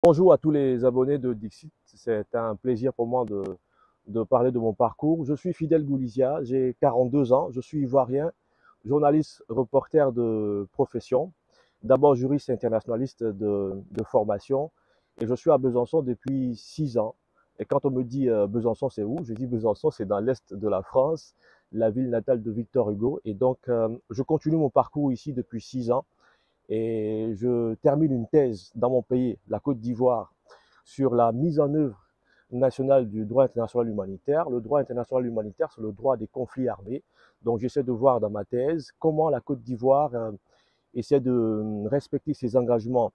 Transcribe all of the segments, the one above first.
Bonjour à tous les abonnés de Dixit. C'est un plaisir pour moi de parler de mon parcours. Je suis Fidèle Goulizia, j'ai 42 ans, je suis ivoirien, journaliste, reporter de profession, d'abord juriste internationaliste de formation, et je suis à Besançon depuis 6 ans. Et quand on me dit Besançon, c'est où? Je dis Besançon, c'est dans l'est de la France, la ville natale de Victor Hugo. Et donc, je continue mon parcours ici depuis 6 ans et je termine une thèse dans mon pays, la Côte d'Ivoire, sur la mise en œuvre nationale du droit international humanitaire. Le droit international humanitaire, c'est le droit des conflits armés. Donc j'essaie de voir dans ma thèse comment la Côte d'Ivoire essaie de respecter ses engagements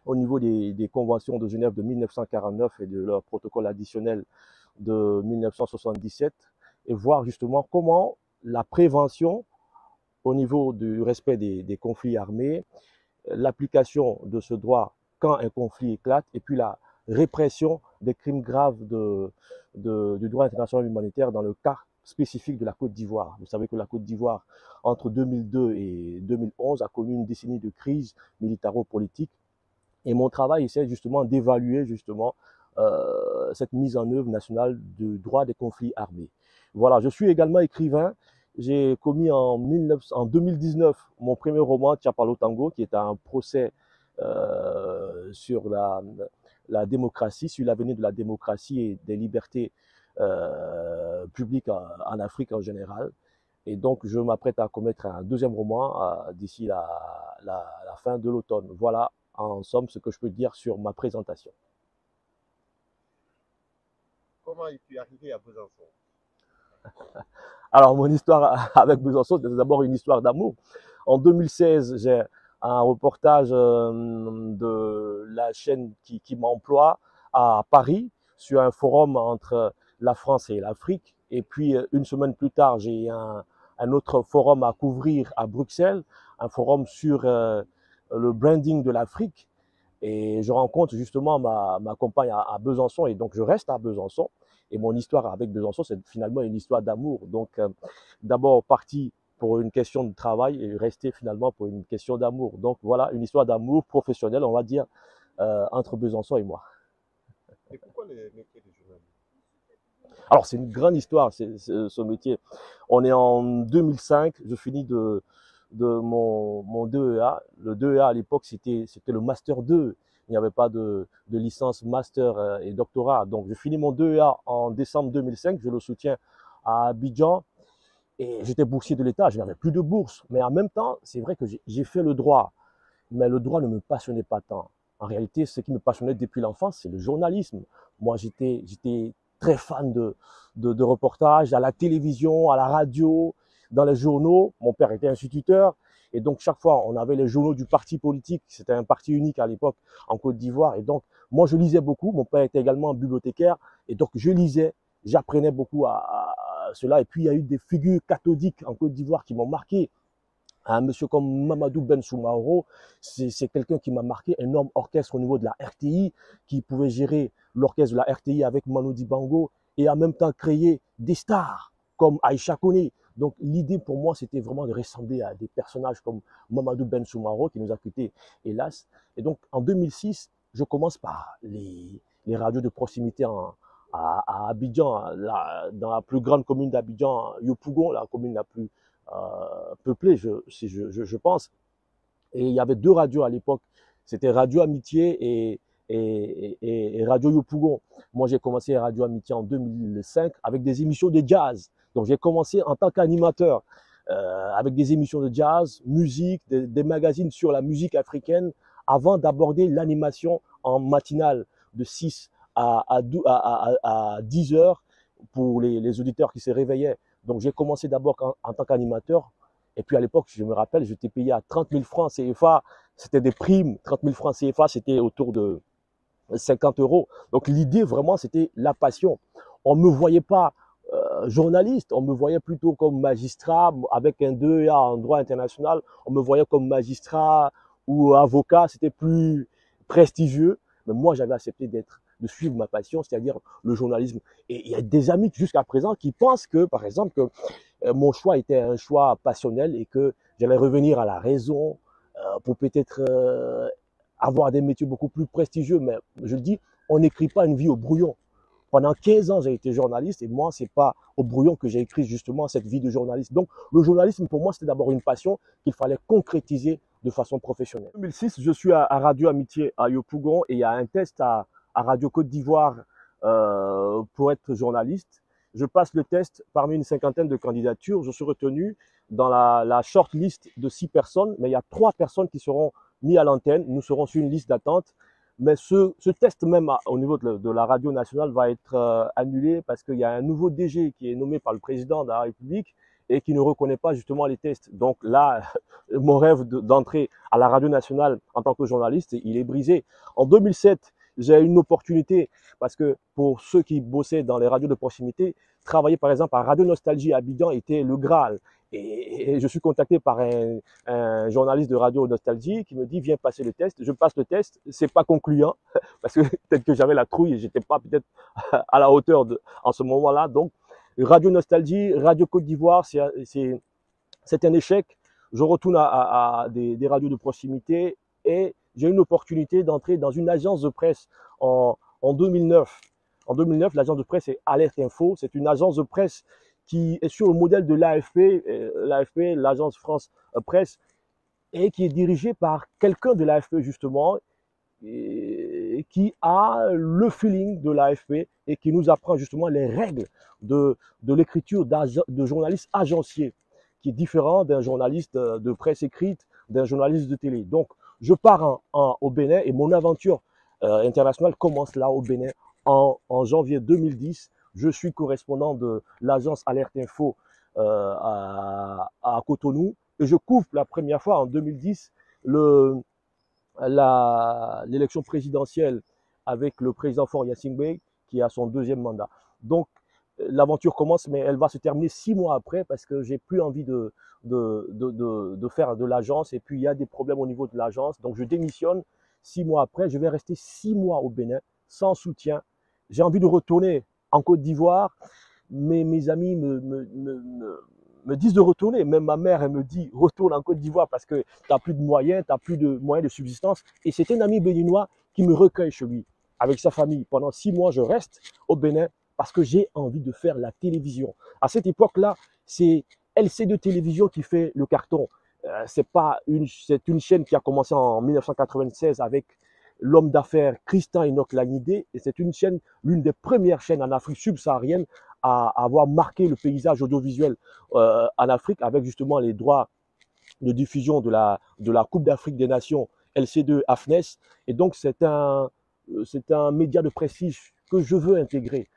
au niveau des conventions de Genève de 1949 et de leur protocole additionnel de 1977 et voir justement comment la prévention au niveau du respect des conflits armés, l'application de ce droit quand un conflit éclate, et puis la répression des crimes graves du droit international humanitaire dans le cas spécifique de la Côte d'Ivoire. Vous savez que la Côte d'Ivoire, entre 2002 et 2011, a connu une décennie de crise militaro-politique. Et mon travail essaie justement d'évaluer justement cette mise en œuvre nationale du droit des conflits armés. Voilà, je suis également écrivain. J'ai commis en 2019 mon premier roman, Tiapalo Tango, qui est un procès sur la démocratie, sur l'avenir de la démocratie et des libertés publiques en Afrique en général. Et donc, je m'apprête à commettre un deuxième roman d'ici la fin de l'automne. Voilà, en somme, ce que je peux dire sur ma présentation. Comment es-tu arrivé à Besançon? Alors, mon histoire avec Besançon, c'est d'abord une histoire d'amour. En 2016, j'ai un reportage de la chaîne qui m'emploie à Paris sur un forum entre la France et l'Afrique. Et puis, une semaine plus tard, j'ai un autre forum à couvrir à Bruxelles, un forum sur le branding de l'Afrique. Et je rencontre justement ma compagne à Besançon et donc je reste à Besançon. Et mon histoire avec Besançon, c'est finalement une histoire d'amour. Donc, d'abord parti pour une question de travail et resté finalement pour une question d'amour. Donc, voilà, une histoire d'amour professionnelle, on va dire, entre Besançon et moi. Et pourquoi le métier de journaliste? Alors, c'est une grande histoire, ce métier. On est en 2005, je finis de mon 2EA. Le 2EA à l'époque, c'était le Master 2. Il n'y avait pas de licence Master et doctorat. Donc, je finis mon 2EA en décembre 2005. Je le soutiens à Abidjan. Et j'étais boursier de l'État, je n'avais plus de bourse. Mais en même temps, c'est vrai que j'ai fait le droit. Mais le droit ne me passionnait pas tant. En réalité, ce qui me passionnait depuis l'enfance, c'est le journalisme. Moi, j'étais très fan de reportages à la télévision, à la radio, dans les journaux. Mon père était instituteur. Et donc, chaque fois, on avait les journaux du parti politique. C'était un parti unique à l'époque en Côte d'Ivoire. Et donc, moi, je lisais beaucoup. Mon père était également bibliothécaire. Et donc, je lisais. J'apprenais beaucoup à cela. Et puis, il y a eu des figures cathodiques en Côte d'Ivoire qui m'ont marqué. Un monsieur comme Mamadou Ben Soumaoro, c'est quelqu'un qui m'a marqué, un énorme orchestre au niveau de la RTI, qui pouvait gérer l'orchestre de la RTI avec Manu Dibango et en même temps créer des stars comme Aïcha Kone. Donc l'idée pour moi, c'était vraiment de ressembler à des personnages comme Mamadou Ben Soumaoro, qui nous a quittés, hélas. Et donc en 2006, je commence par les radios de proximité à Abidjan, dans la plus grande commune d'Abidjan, Yopougon, la commune la plus peuplée, je pense. Et il y avait deux radios à l'époque. C'était Radio Amitié et Radio Yopougon. Moi, j'ai commencé Radio Amitié en 2005 avec des émissions de jazz. Donc, j'ai commencé en tant qu'animateur avec des émissions de jazz, musique, des magazines sur la musique africaine avant d'aborder l'animation en matinale de 6 à 10 heures pour les auditeurs qui se réveillaient. Donc, j'ai commencé d'abord en tant qu'animateur. Et puis, à l'époque, je me rappelle, j'étais payé à 30 000 francs CFA. C'était des primes. 30 000 francs CFA, c'était autour de 50 euros. Donc, l'idée, vraiment, c'était la passion. On ne me voyait pas journaliste, on me voyait plutôt comme magistrat avec un 2A en droit international. On me voyait comme magistrat ou avocat. C'était plus prestigieux. Mais moi, j'avais accepté de suivre ma passion, c'est-à-dire le journalisme. Et il y a des amis jusqu'à présent qui pensent que, par exemple, que mon choix était un choix passionnel et que j'allais revenir à la raison pour peut-être avoir des métiers beaucoup plus prestigieux, mais je le dis, on n'écrit pas une vie au brouillon. Pendant 15 ans, j'ai été journaliste et moi, c'est pas au brouillon que j'ai écrit justement cette vie de journaliste. Donc, le journalisme, pour moi, c'était d'abord une passion qu'il fallait concrétiser de façon professionnelle. En 2006, je suis à Radio Amitié à Yopougon et il y a un test à Radio Côte d'Ivoire pour être journaliste. Je passe le test parmi une cinquantaine de candidatures. Je suis retenu dans la short list de 6 personnes, mais il y a 3 personnes qui seront mises à l'antenne. Nous serons sur une liste d'attente. Mais ce test même au niveau de la radio nationale va être annulé parce qu'il y a un nouveau DG qui est nommé par le président de la République et qui ne reconnaît pas justement les tests. Donc là, mon rêve d'entrer à la radio nationale en tant que journaliste, il est brisé. En 2007, j'ai eu une opportunité parce que pour ceux qui bossaient dans les radios de proximité, travailler par exemple à Radio Nostalgie à Abidjan était le Graal. Et je suis contacté par un journaliste de Radio Nostalgie qui me dit viens passer le test. Je passe le test, c'est pas concluant parce que peut-être que j'avais la trouille et j'étais pas peut-être à la hauteur en ce moment-là. Donc Radio Nostalgie, Radio Côte d'Ivoire, c'est un échec. Je retourne à des radios de proximité et j'ai une opportunité d'entrer dans une agence de presse en 2009. En 2009, l'agence de presse est Alerte Info. C'est une agence de presse qui est sur le modèle de l'AFP, l'agence France Presse, et qui est dirigée par quelqu'un de l'AFP justement, et qui a le feeling de l'AFP et qui nous apprend justement les règles de l'écriture de journaliste agencier, qui est différent d'un journaliste de presse écrite, d'un journaliste de télé. Donc, je pars au Bénin et mon aventure internationale commence là au Bénin en janvier 2010. Je suis correspondant de l'agence Alerte Info à Cotonou et je couvre la première fois en 2010 l'élection présidentielle avec le président Faure Gnassingbé qui a son 2e mandat. Donc l'aventure commence, mais elle va se terminer 6 mois après parce que j'ai plus envie de faire de l'agence et puis il y a des problèmes au niveau de l'agence. Donc je démissionne 6 mois après. Je vais rester 6 mois au Bénin sans soutien. J'ai envie de retourner en Côte d'Ivoire, mais mes amis me disent de retourner. Même ma mère, elle me dit retourne en Côte d'Ivoire parce que tu n'as plus de moyens, tu n'as plus de moyens de subsistance. Et c'est un ami béninois qui me recueille chez lui avec sa famille. Pendant 6 mois, je reste au Bénin parce que j'ai envie de faire la télévision. À cette époque-là, c'est LC2 Télévision qui fait le carton. C'est une chaîne qui a commencé en 1996 avec l'homme d'affaires Christian Enoch Lanidé, et c'est une chaîne, l'une des premières chaînes en Afrique subsaharienne à avoir marqué le paysage audiovisuel en Afrique avec justement les droits de diffusion de la Coupe d'Afrique des Nations LC2 AFNES. Et donc c'est un média de prestige que je veux intégrer.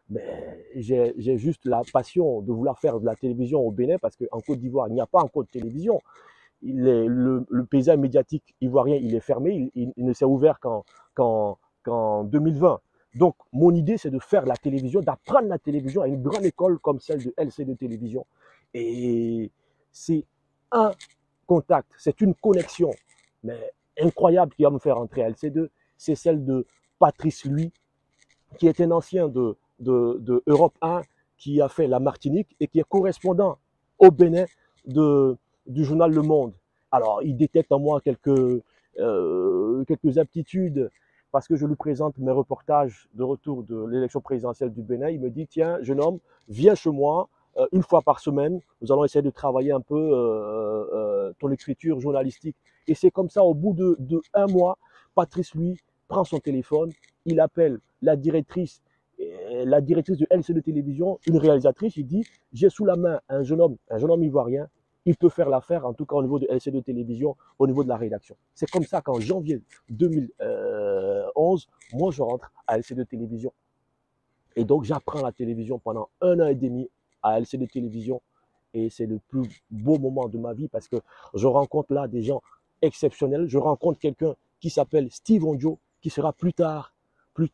Mais j'ai juste la passion de vouloir faire de la télévision au Bénin parce qu'en Côte d'Ivoire, il n'y a pas encore de télévision. Le paysage médiatique ivoirien, il est fermé, il ne s'est ouvert qu'en 2020. Donc, mon idée, c'est de faire la télévision, d'apprendre la télévision à une grande école comme celle de LC2 Télévision. Et c'est un contact, c'est une connexion, mais incroyable qui va me faire entrer à LC2. C'est celle de Patrice Lui, qui est un ancien de Europe 1, qui a fait la Martinique et qui est correspondant au Bénin du journal Le Monde. Alors, il détecte en moi quelques aptitudes parce que je lui présente mes reportages de retour de l'élection présidentielle du Bénin. Il me dit, tiens, jeune homme, viens chez moi une fois par semaine. Nous allons essayer de travailler un peu ton écriture journalistique. Et c'est comme ça, au bout de 1 mois, Patrice, lui, prend son téléphone, il appelle la directrice de LC2 Télévision, une réalisatrice, il dit, j'ai sous la main un jeune homme ivoirien, il peut faire l'affaire, en tout cas au niveau de LC2 Télévision, au niveau de la rédaction. C'est comme ça qu'en janvier 2011, moi je rentre à LC2 Télévision. Et donc j'apprends la télévision pendant 1 an et demi à LC2 Télévision. Et c'est le plus beau moment de ma vie parce que je rencontre là des gens exceptionnels. Je rencontre quelqu'un qui s'appelle Steve Onjo, qui sera plus tard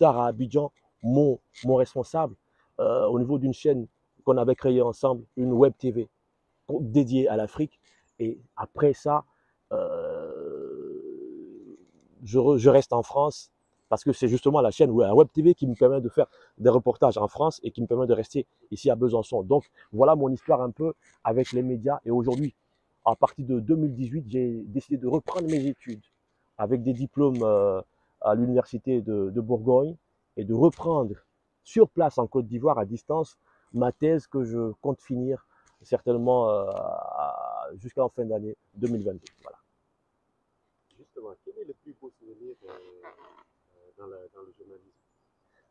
à Abidjan, mon responsable au niveau d'une chaîne qu'on avait créée ensemble, une web TV dédiée à l'Afrique. Et après ça, je reste en France parce que c'est justement la chaîne Web TV qui me permet de faire des reportages en France et qui me permet de rester ici à Besançon. Donc voilà mon histoire un peu avec les médias. Et aujourd'hui, à partir de 2018, j'ai décidé de reprendre mes études avec des diplômes à l'université de Bourgogne et de reprendre sur place en Côte d'Ivoire à distance ma thèse que je compte finir certainement jusqu'en fin d'année 2022. Voilà. Justement, quel est le plus beau souvenir dans le journalisme?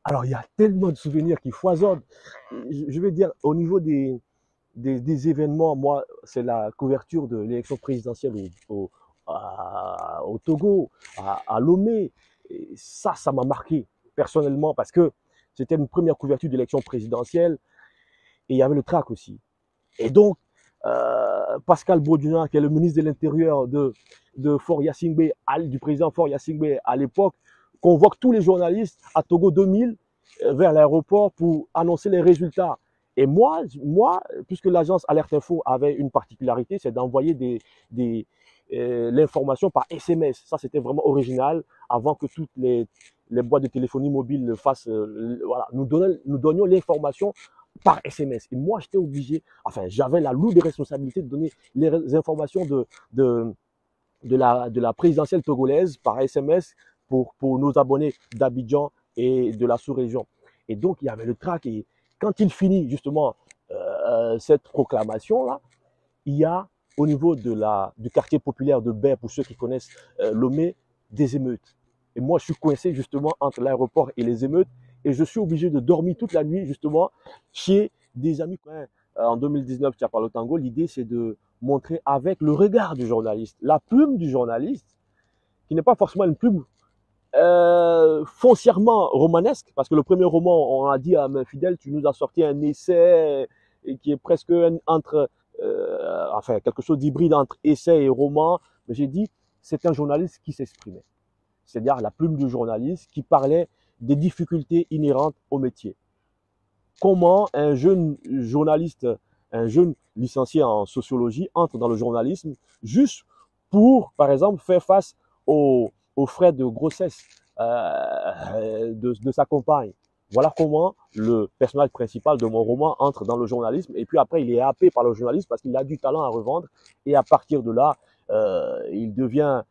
Alors, il y a tellement de souvenirs qui foisonnent. Je vais dire, au niveau des événements, moi, c'est la couverture de l'élection présidentielle au Togo, à Lomé. Et ça m'a marqué personnellement parce que c'était une première couverture d'élection présidentielle et il y avait le trac aussi. Et donc, Pascal Baudouin, qui est le ministre de l'Intérieur de Faure Gnassingbé, du président Faure Gnassingbé à l'époque, convoque tous les journalistes à Togo 2000 vers l'aéroport pour annoncer les résultats. Et moi, puisque l'agence Alerte Info avait une particularité, c'est d'envoyer l'information par SMS. Ça, c'était vraiment original, avant que toutes les boîtes de téléphonie mobile le fassent. Voilà, nous donnions l'information par SMS. Et moi, j'étais obligé, enfin, j'avais la lourde responsabilité de donner les informations de la présidentielle togolaise par SMS pour nos abonnés d'Abidjan et de la sous-région. Et donc, il y avait le trac. Et quand il finit justement cette proclamation-là, il y a au niveau du quartier populaire de Baie, pour ceux qui connaissent Lomé, des émeutes. Et moi, je suis coincé justement entre l'aéroport et les émeutes. Et je suis obligé de dormir toute la nuit justement chez des amis. En 2019, tu as parlé au tango. L'idée, c'est de montrer avec le regard du journaliste, la plume du journaliste, qui n'est pas forcément une plume foncièrement romanesque, parce que le premier roman, on a dit à Main Fidèle, tu nous as sorti un essai qui est presque enfin quelque chose d'hybride entre essai et roman. Mais j'ai dit, c'est un journaliste qui s'exprimait, c'est-à-dire la plume du journaliste qui parlait des difficultés inhérentes au métier. Comment un jeune journaliste, un jeune licencié en sociologie entre dans le journalisme juste pour, par exemple, faire face aux frais de grossesse de sa compagne. Voilà comment le personnage principal de mon roman entre dans le journalisme. Et puis après, il est happé par le journalisme parce qu'il a du talent à revendre. Et à partir de là, il devient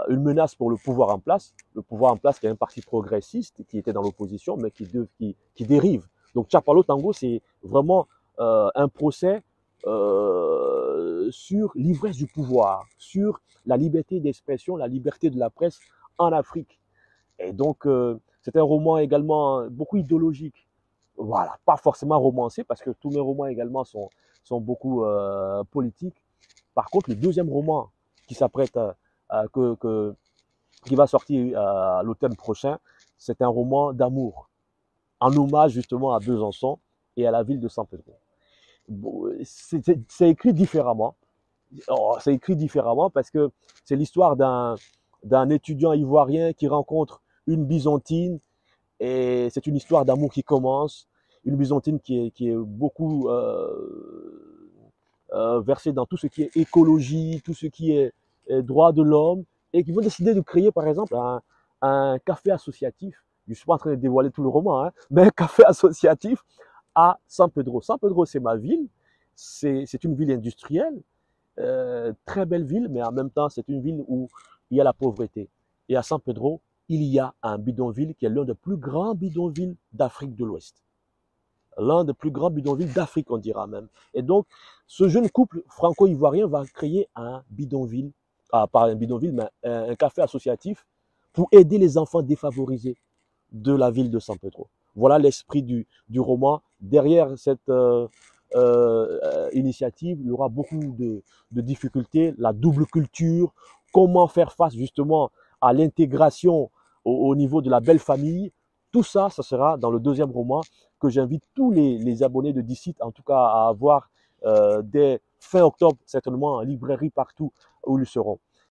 une menace pour le pouvoir en place. Le pouvoir en place qui est un parti progressiste qui était dans l'opposition, mais qui dérive. Donc Tchapalo Tango, c'est vraiment un procès sur l'ivresse du pouvoir, sur la liberté d'expression, la liberté de la presse en Afrique. Et donc, c'est un roman également beaucoup idéologique. Voilà, pas forcément romancé, parce que tous mes romans également sont beaucoup politiques. Par contre, le deuxième roman qui s'apprête qui va sortir l'automne prochain, c'est un roman d'amour, en hommage justement à Besançon et à la ville de San Pedro. Bon, c'est écrit différemment. Oh, c'est écrit différemment parce que c'est l'histoire d'un étudiant ivoirien qui rencontre une byzantine et c'est une histoire d'amour qui commence. Une byzantine qui est beaucoup versée dans tout ce qui est écologie, tout ce qui est droit de l'homme et qui vont décider de créer par exemple un café associatif. Je ne suis pas en train de dévoiler tout le roman, hein, mais un café associatif à San Pedro. San Pedro, c'est ma ville. C'est une ville industrielle. Très belle ville, mais en même temps, c'est une ville où il y a la pauvreté. Et à San Pedro, il y a un bidonville qui est l'un des plus grands bidonvilles d'Afrique de l'Ouest. L'un des plus grands bidonvilles d'Afrique, on dira même. Et donc, ce jeune couple franco-ivoirien va créer un bidonville, pas un bidonville, mais un café associatif pour aider les enfants défavorisés de la ville de San Pedro. Voilà l'esprit du roman. Derrière cette initiative, il y aura beaucoup de difficultés, la double culture, comment faire face justement à l'intégration au niveau de la belle famille. Tout ça, ça sera dans le deuxième roman que j'invite tous les abonnés de Dicite, en tout cas, à avoir dès fin octobre, certainement en librairie partout où ils seront.